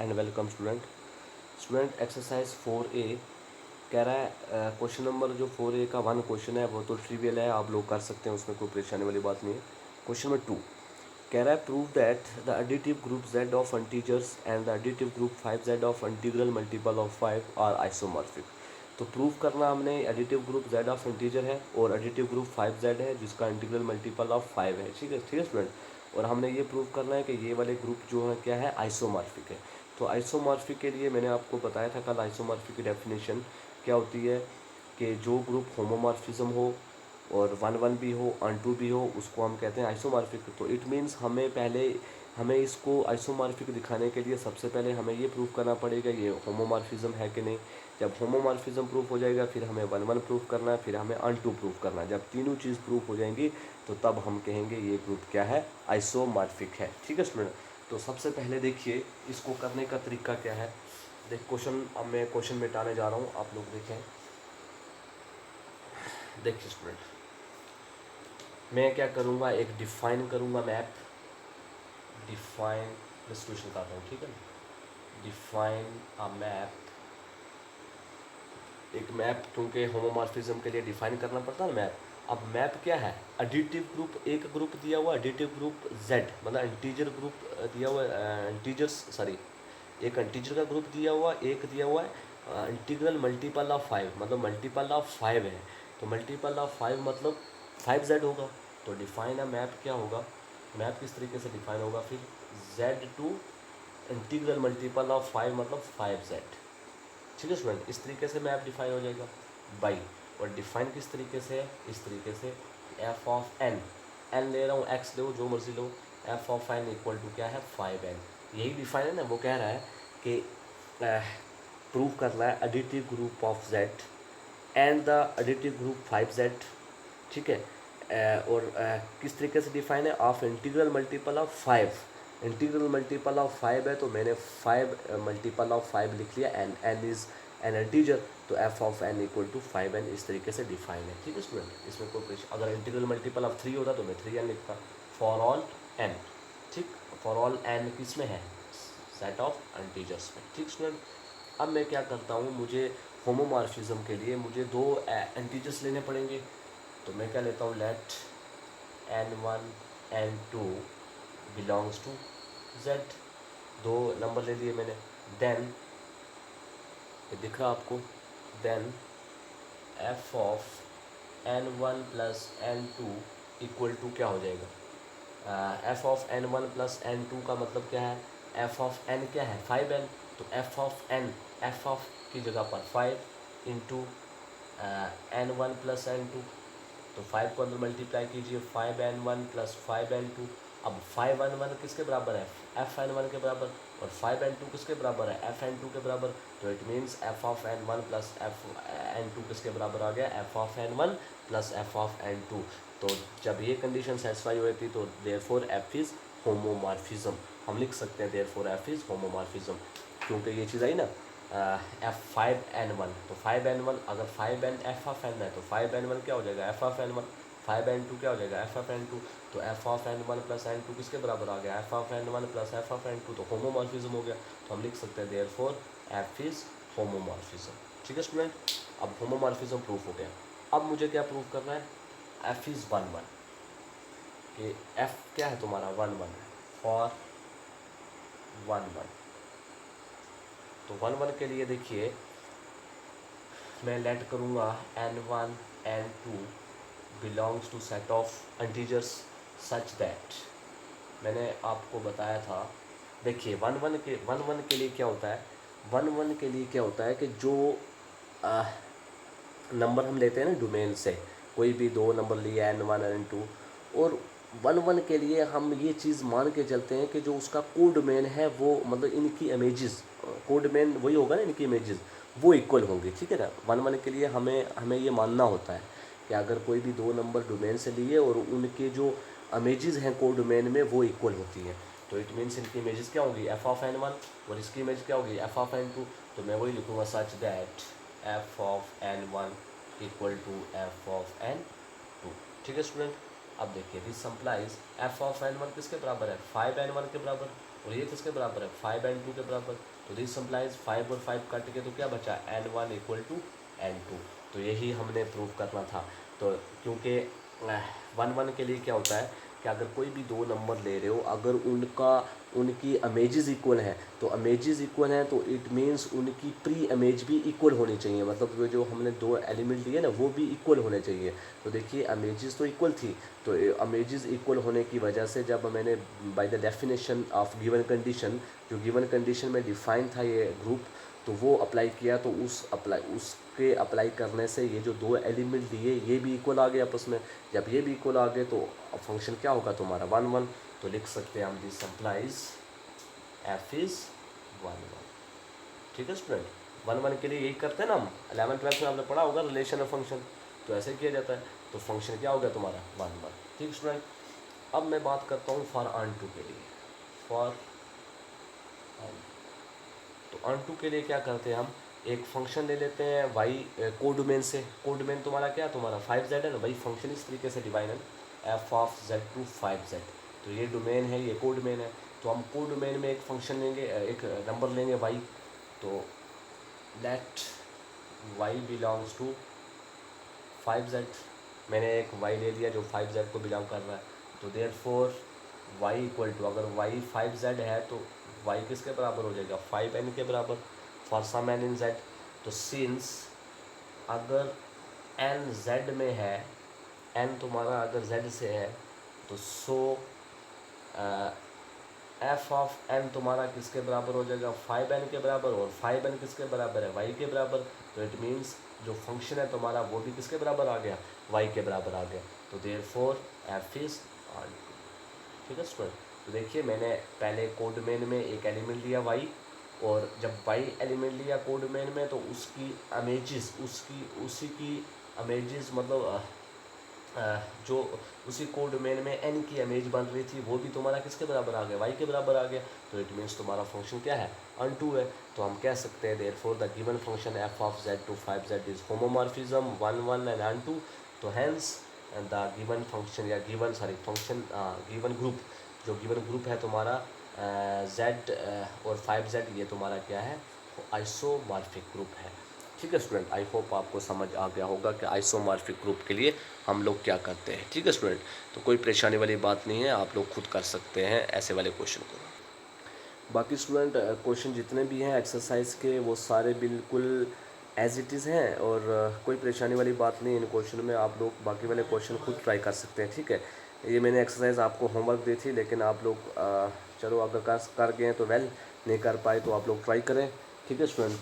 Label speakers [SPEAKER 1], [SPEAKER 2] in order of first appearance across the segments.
[SPEAKER 1] And welcome student. Exercise 4A कह रहा है क्वेश्चन नंबर जो 4A का 1 क्वेश्चन है वो तो ट्रिवियल है, आप लोग कर सकते हैं, उसमें कोई परेशानी वाली बात नहीं है। क्वेश्चन नंबर 2 कह रहा है prove that the additive group z of integers and the additive group 5z of integral multiple of 5 are isomorphic. तो प्रूव करना हमने additive group z of integer है और एडिटिव ग्रुप 5z है जिसका इंटीग्रल मल्टीपल ऑफ 5 है। ठीक है स्टूडेंट। और हमने ये प्रूव करना है कि ये वाले ग्रुप जो है क्या है, आइसोमॉर्फिक है। तो आइसोमॉर्फिक के लिए मैंने आपको बताया था कल, आइसोमॉर्फिक की डेफिनेशन क्या होती है कि जो ग्रुप होमोमॉर्फिज्म हो और 1 1 भी हो, अनटू भी हो, उसको हम कहते हैं आइसोमॉर्फिक। तो इट मीन्स हमें इसको आइसोमॉर्फिक दिखाने के लिए सबसे पहले हमें ये प्रूव करना पड़ेगा ये होमोमॉर्फिज्म है कि नहीं। जब होमोमॉर्फिज्म प्रूफ हो जाएगा फिर हमें 1 1 प्रूफ करना है, फिर हमें अनटू प्रूफ करना है। जब तीनों चीज़ प्रूफ हो जाएंगी तो तब हम कहेंगे ये ग्रुप क्या है, आइसोमॉर्फिक है। ठीक है स्टूडेंट। तो सबसे पहले देखिए इसको करने का तरीका क्या है। देख क्वेश्चन, अब मैं क्वेश्चन मिटाने जा रहा हूँ, आप लोग देखें। देखिए स्टूडेंट, मैं क्या करूँगा, एक डिफाइन करूँगा मैप। डिफाइन डिस्क्रिप्शन करता हूँ, ठीक है ना। डिफाइन अ मैप, एक मैप, क्योंकि होमोमॉर्फिज्म के लिए डिफाइन करना पड़ता है मैप। अब मैप क्या है, एडिटिव ग्रुप, एक ग्रुप दिया हुआ एडिटिव ग्रुप z, मतलब इंटीजर ग्रुप दिया हुआ, इंटीजर्स सॉरी, एक इंटीजर का ग्रुप दिया हुआ, एक दिया हुआ है इंटीग्रल मल्टीपल ऑफ 5, मतलब मल्टीपल ऑफ 5 है। तो मल्टीपल ऑफ 5 मतलब 5z होगा। तो डिफाइन अ मैप क्या होगा, मैप किस तरीके से डिफाइन होगा फिर, z to integral multiple of 5 मतलब 5z। ठीक है स्टूडेंट, इस तरीके से मैप डिफाइन हो जाएगा बाई। और डिफाइन किस तरीके से है, इस तरीके से एफ ऑफ एन, एन ले रहा हूँ, एक्स लो, जो मर्जी लो, f of n equal to क्या है, 5n। यही डिफाइन है ना। वो कह रहा है कि प्रूव करना है additive group of z and the additive group 5z। ठीक है। और किस तरीके से डिफाइन है, of integral multiple of 5। Integral multiple of 5 है तो मैंने 5 मल्टीपल ऑफ 5 लिख लिया, n n is an integer, तो f of n equal to 5n इस तरीके से डिफाइन है। ठीक है स्टूडेंट, इसमें कोई क्वेश्चन, अगर इंटीग्रल मल्टीपल ऑफ 3 होता तो मैं 3n लिखता, फॉर ऑल n। ठीक, फॉर ऑल n किस में है, सेट ऑफ इंटीजर्स में। ठीक स्टूडेंट। अब मैं क्या करता हूँ, मुझे होमोमॉर्फिज्म के लिए मुझे दो इंटीजर्स लेने पड़ेंगे। तो मैं क्या लेता हूँ, let n1 n2 belongs to z। दो नंबर ले लिए मैंने। देन ये दिख रहा आपको, then f of n1 plus n2 equal to क्या हो जाएगा, f of n1 plus n2 का मतलब क्या है, f ऑफ n क्या है, 5n। तो f of n, f of की जगह पर 5 इंटू n1 प्लस n2। तो 5 को अंदर मल्टीप्लाई कीजिए, 5n1 प्लस 5n2। अब 5n1 किसके बराबर है, fn1 के बराबर, और 5n2 किसके बराबर है, fn2 के बराबर। तो it means f of n1 plus fn2 किसके बराबर आ गया, f of n1 plus f of n2। तो जब ये कंडीशन सेटिस्फाई हो जाती तो देयरफॉर f इज़ होमोमॉर्फिज्म। हम लिख सकते हैं देयरफॉर f इज़ होमोमॉर्फिज्म, क्योंकि ये चीज़ आई ना, f5n1। तो 5n1 अगर 5n f ऑफ n है तो 5n1 क्या हो जाएगा, f ऑफ n1। 5n2 क्या हो जाएगा, f ऑफ n2। तो f of n1 plus n2 किसके बराबर आ गया, f of n1 plus f of n2। तो होमोमॉर्फिज्म हो गया। तो हम लिख सकते हैं देयरफॉर f इज़ होमोमॉर्फिज्म। ठीक है स्टूडेंट। अब होमोमॉर्फिज्म प्रूफ हो गया। अब मुझे क्या प्रूफ करना है, f इज़ 1 1, कि f क्या है तुम्हारा, 1 1 है, फॉर 1 1। तो 1 1 के लिए देखिए मैं लेट करूँगा n1 n2 belongs to set of integers such that, मैंने आपको बताया था। देखिए 1 1 के लिए क्या होता है, 1 1 के लिए क्या होता है कि जो नंबर हम लेते हैं ना डोमेन से, कोई भी दो नंबर लिए n1 n2, और 1 1 के लिए हम ये चीज़ मान के चलते हैं कि जो उसका कोड डोमेन है वो, मतलब इनकी इमेजेस, कोड डोमेन वही होगा ना, इनकी इमेजेस वो इक्वल होंगी। ठीक है ना। 1 1 के लिए हमें ये मानना होता है कि अगर कोई भी दो नंबर डोमेन से लिए और उनके जो इमेजेस हैं कोड डोमेन में वो इक्वल होती हैं, तो इट मीन्स इनकी इमेजेस क्या होगी, f ऑफ n1, और इसकी इमेज क्या होगी, f ऑफ n2। तो मैं वही लिखूँगा such that f of n1 equal to f of n2। ठीक है स्टूडेंट। अब देखिए दिस सम्प्लाइज f ऑफ n1 किसके बराबर है, 5n1 के बराबर। और ये किसके बराबर है 5n2 के बराबर। तो दिस इम्प्लाइज 5 और 5 कट के तो क्या बचा n1 इक्वल टू n2। तो यही हमने प्रूव करना था। तो क्योंकि 1 1 के लिए क्या होता है कि अगर कोई भी दो नंबर ले रहे हो अगर उनकी अमेजेस इक्वल हैं तो अमेजेस इक्वल हैं तो इट मीन्स उनकी प्री अमेज भी इक्वल होनी चाहिए, मतलब वो जो हमने दो एलिमेंट लिए ना वो भी इक्वल होने चाहिए। तो देखिए अमेजेस तो इक्वल थी, तो अमेजेस इक्वल होने की वजह से जब मैंने by the definition of given condition, जो गिवन कंडीशन में डिफाइन था ये ग्रुप, तो वो अप्लाई किया तो उसके अप्लाई करने से ये जो दो एलिमेंट दिए ये भी इक्वल आ गए आपस में। जब ये भी इक्वल आ गए तो फंक्शन क्या होगा तुम्हारा 1 1। तो लिख सकते हैं हम दिस इम्प्लाइज एफ इज़ 1 1। ठीक है स्टूडेंट, 1 1 के लिए यही करते हैं ना हम, 11 12 में आपने पढ़ा होगा रिलेशन ऑफ फंक्शन, तो ऐसे किया जाता है। तो फंक्शन क्या हो गया तुम्हारा 1 1। ठीक स्टूडेंट, अब मैं बात करता हूँ फॉर ऑन टू के लिए। फॉर तो ऑन2 के लिए क्या करते हैं हम, एक फंक्शन ले लेते हैं वाई कोडोमेन से। कोडोमेन तुम्हारा क्या है तुम्हारा 5z है ना, वही फंक्शन इस तरीके से डिवाइन है F of z to 5z। तो ये डोमेन है, ये कोडोमेन है। तो हम कोडोमेन में एक फंक्शन लेंगे, एक नंबर लेंगे वाई। तो late Y belongs to 5z। मैंने एक वाई ले लिया जो 5z को बिलोंग कर रहा है। तो देयरफॉर वाई इक्वल टू, अगर वाई 5z है तो वाई किसके बराबर हो जाएगा 5n के बराबर for some n in z। तो सिंस अगर n z में है, n तुम्हारा अगर z से है तो सो एफ ऑफ n तुम्हारा किसके बराबर हो जाएगा 5n के बराबर, और 5n किसके बराबर है y के बराबर। तो इट मीन्स जो फंक्शन है तुम्हारा वो भी किसके बराबर आ गया y के बराबर आ गया। तो therefore f is onto. ठीक है स्टूडेंट, तो देखिए मैंने पहले कोड मेन में एक एलिमेंट लिया y, और जब y एलिमेंट लिया कोड मेन में तो उसकी अमेजेस उसी की अमेजेस मतलब जो उसी कोड मेन में n की इमेज बन रही थी वो भी तुम्हारा किसके बराबर आ गया y के बराबर आ गया। तो इट मीन्स तुम्हारा फंक्शन क्या है ऑन2 है। तो हम कह सकते हैं therefore the given function f of z to 5z is homomorphism 1 1 and onto. तो हैंस द गिवन फंक्शन या गिवन फंक्शन गिवन ग्रुप, जो गिवन ग्रुप है तुम्हारा z और 5z, ये तुम्हारा क्या है आइसोमॉर्फिक ग्रुप है। ठीक है स्टूडेंट, आई होप आपको समझ आ गया होगा कि आइसोमॉर्फिक ग्रुप के लिए हम लोग क्या करते हैं। ठीक है स्टूडेंट, तो कोई परेशानी वाली बात नहीं है, आप लोग खुद कर सकते हैं ऐसे वाले क्वेश्चन को। बाकी स्टूडेंट क्वेश्चन जितने भी हैं एक्सरसाइज के वो सारे बिल्कुल एज इट इज़ हैं, और कोई परेशानी वाली बात नहीं है इन क्वेश्चन में। आप लोग बाकी वाले क्वेश्चन खुद ट्राई कर सकते हैं। ठीक है, ये मैंने एक्सरसाइज आपको होमवर्क दी थी, लेकिन आप लोग चलो अगर कर गए तो वेल, नहीं कर पाए तो आप लोग ट्राई करें। ठीक है स्टूडेंट,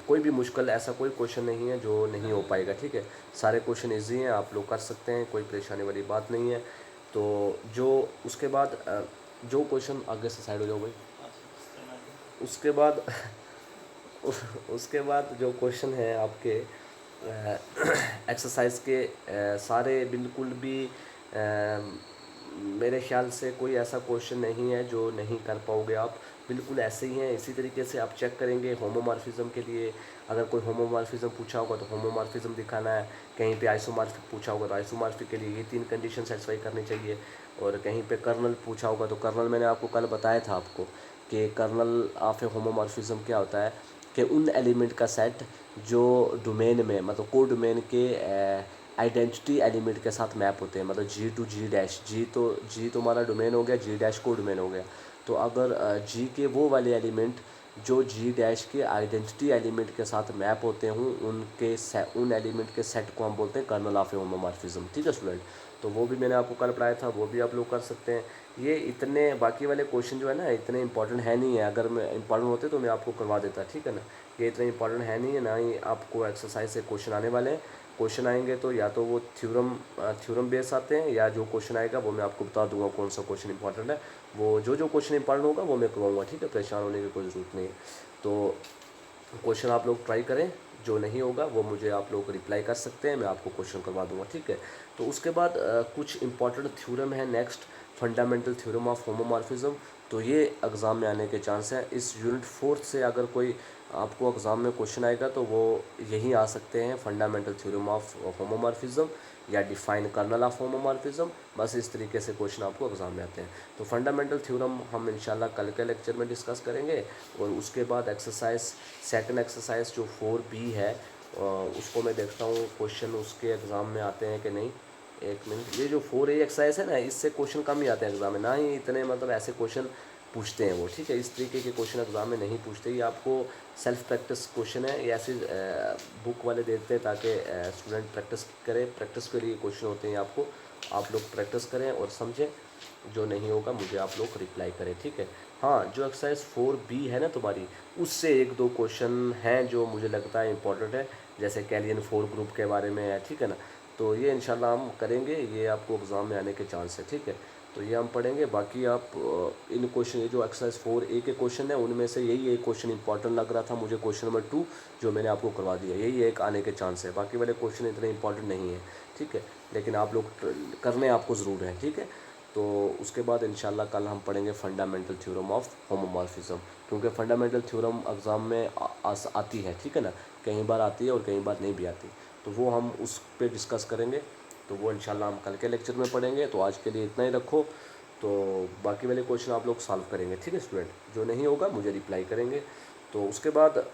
[SPEAKER 1] कोई भी मुश्किल ऐसा कोई क्वेश्चन नहीं है जो नहीं हो पाएगा। ठीक है, सारे क्वेश्चन इजी हैं, आप लोग कर सकते हैं, कोई परेशानी वाली बात नहीं है। तो जो उसके बाद जो क्वेश्चन आगे से साइड हो जाओ भाई, उसके बाद उसके बाद जो क्वेश्चन है आपके एक्सरसाइज के सारे बिल्कुल भी मेरे ख्याल से कोई ऐसा क्वेश्चन नहीं है जो नहीं कर पाओगे आप, बिल्कुल ऐसे ही हैं। इसी तरीके से आप चेक करेंगे होमोमॉर्फिज्म के लिए, अगर कोई होमोमॉर्फिज्म पूछा होगा तो होमोमॉर्फिज्म दिखाना है, कहीं पे आइसोमॉर्फिक पूछा होगा तो आइसोमॉर्फिक के लिए ये 3 कंडीशन सेटिस्फाई करनी चाहिए, और कहीं पे कर्नल पूछा होगा तो कर्नल मैंने आपको कल बताया था आपको कि कर्नल ऑफ ए होमोमॉर्फिज्म क्या होता है कि उन एलिमेंट का सेट जो डोमेन में मतलब को डोमेन के आइडेंटिटी एलिमेंट के साथ मैप होते हैं, मतलब जी टू जी डैश, जी तुम्हारा डोमेन हो गया, जी डैश को डोमेन हो गया। तो अगर जी के वो वाले एलिमेंट जो जी डैश के आइडेंटिटी एलिमेंट के साथ मैप होते हों उन एलिमेंट के सेट को हम बोलते हैं कर्नल ऑफ ए होमोमॉर्फिज्म। ठीक है स्टूडेंट, तो वो भी मैंने आपको कल पढ़ाया था, वो भी आप लोग कर सकते हैं। ये इतने बाकी वाले क्वेश्चन जो है ना इतने इंपॉर्टेंट है नहीं है, अगर मैं इंपॉर्टेंट होते तो मैं आपको करवा देता। ठीक है ना, ये इतने इंपॉर्टेंट है नहीं है, ना ही आपको एक्सरसाइज से क्वेश्चन आने वाले हैं। क्वेश्चन आएंगे तो या तो वो थ्योरम बेस आते हैं, या जो क्वेश्चन आएगा वो मैं आपको बता दूंगा कौन सा क्वेश्चन इंपॉर्टेंट है। वो जो क्वेश्चन इंपॉर्टेंट होगा वो मैं करवाऊँगा। ठीक है, परेशान होने की कोई ज़रूरत नहीं है। तो क्वेश्चन आप लोग ट्राई करें, जो नहीं होगा वो मुझे आप लोग रिप्लाई कर सकते हैं, मैं आपको क्वेश्चन करवा दूंगा। ठीक है, तो उसके बाद कुछ इंपॉर्टेंट थ्योरम है next, fundamental theorem of homomorphism. तो ये एग्ज़ाम में आने के चांस हैं। इस यूनिट 4 से अगर कोई आपको एग्ज़ाम में क्वेश्चन आएगा तो वो यही आ सकते हैं, फंडामेंटल थ्योरम ऑफ होमोमॉर्फिज्म या डिफाइन कर्नल ऑफ होमोमॉर्फिज्म। बस इस तरीके से क्वेश्चन आपको एग्ज़ाम में आते हैं। तो फंडामेंटल थ्योरम हम इंशाल्लाह कल के लेक्चर में डिस्कस करेंगे, और उसके बाद एक्सरसाइज सेकंड एक्सरसाइज जो 4B है उसको मैं देखता हूँ क्वेश्चन उसके एग्ज़ाम में आते हैं कि नहीं। एक मिनट, ये जो 4A एक्सरसाइज है ना, इससे क्वेश्चन कम ही आते हैं एग्ज़ाम में, ना ही इतने मतलब ऐसे क्वेश्चन पूछते हैं वो, ठीक है। इस तरीके के क्वेश्चन एग्ज़ाम में नहीं पूछते, ये आपको सेल्फ प्रैक्टिस क्वेश्चन है, ये ऐसे बुक वाले देते हैं ताकि स्टूडेंट प्रैक्टिस करे, प्रैक्टिस के लिए क्वेश्चन होते हैं आपको, आप लोग प्रैक्टिस करें और समझें। जो नहीं होगा मुझे आप लोग रिप्लाई करें, ठीक है। हाँ, जो एक्सरसाइज 4B है ना तुम्हारी, उससे एक दो क्वेश्चन हैं जो मुझे लगता है इंपॉर्टेंट है, जैसे कैलियन 4 ग्रुप के बारे में है, ठीक है ना। तो ये इंशाल्लाह हम करेंगे, ये आपको एग्ज़ाम में आने के चांस है, ठीक है। तो ये हम पढ़ेंगे। बाकी आप इन क्वेश्चन, ये जो एक्सरसाइज 4A के क्वेश्चन है उनमें से यही एक क्वेश्चन इंपॉर्टेंट लग रहा था मुझे, क्वेश्चन नंबर 2 जो मैंने आपको करवा दिया, यही एक आने के चांस है। बाकी वाले क्वेश्चन इतने इंपॉर्टेंट नहीं है, ठीक है, लेकिन आप लोग करने आपको ज़रूर हैं, ठीक है। तो उसके बाद इंशाल्लाह कल हम पढ़ेंगे फंडामेंटल थ्योरम ऑफ होमोमॉर्फिज्म, क्योंकि फंडामेंटल थ्योरम एग्ज़ाम में आती है, ठीक है ना, कई बार आती है और कई बार नहीं भी आती, तो वो हम उस पर डिस्कस करेंगे। तो वो इंशाल्लाह हम कल के लेक्चर में पढ़ेंगे। तो आज के लिए इतना ही रखो, तो बाकी वाले क्वेश्चन आप लोग सॉल्व करेंगे, ठीक है स्टूडेंट। जो नहीं होगा मुझे रिप्लाई करेंगे, तो उसके बाद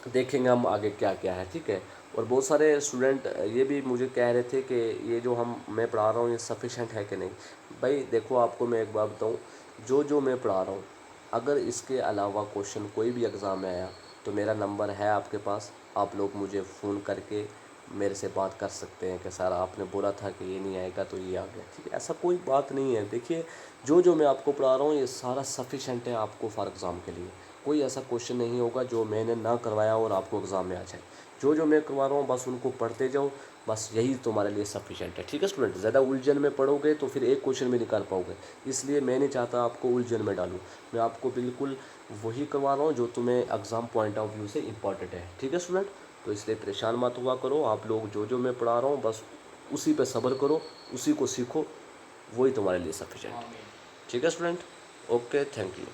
[SPEAKER 1] देखेंगे हम आगे क्या क्या है, ठीक है। और बहुत सारे स्टूडेंट ये भी मुझे कह रहे थे कि ये जो मैं पढ़ा रहा हूँ ये सफिशेंट है कि नहीं। भाई देखो, आपको मैं एक बात बताऊँ, जो मैं पढ़ा रहा हूँ, अगर इसके अलावा क्वेश्चन कोई भी एग्ज़ाम में आया तो मेरा नंबर है आपके पास, आप लोग मुझे फ़ोन करके मेरे से बात कर सकते हैं कि सर आपने बोला था कि ये नहीं आएगा तो ये आ गया, ठीक है। ऐसा कोई बात नहीं है। देखिए, जो मैं आपको पढ़ा रहा हूँ ये सारा सफिशेंट है आपको फॉर एग्ज़ाम के लिए। कोई ऐसा क्वेश्चन नहीं होगा जो मैंने ना करवाया और आपको एग्ज़ाम में आ जाए। जो मैं करवा रहा हूँ बस उनको पढ़ते जाओ, बस यही तुम्हारे लिए सफिशेंट है, ठीक है स्टूडेंट। ज़्यादा उलझन में पढ़ोगे तो फिर एक क्वेश्चन भी नहीं कर पाओगे, इसलिए मैं नहीं चाहता आपको उलझन में डालूँ। मैं आपको बिल्कुल वही करवा रहा हूँ जो तुम्हें एग्ज़ाम पॉइंट ऑफ व्यू से इम्पॉर्टेंट है, ठीक है स्टूडेंट। तो इसलिए परेशान मत हुआ करो, आप लोग जो मैं पढ़ा रहा हूँ बस उसी पे सब्र करो, उसी को सीखो, वही तुम्हारे लिए सफिशेंट, ठीक है स्टूडेंट। Okay, thank you.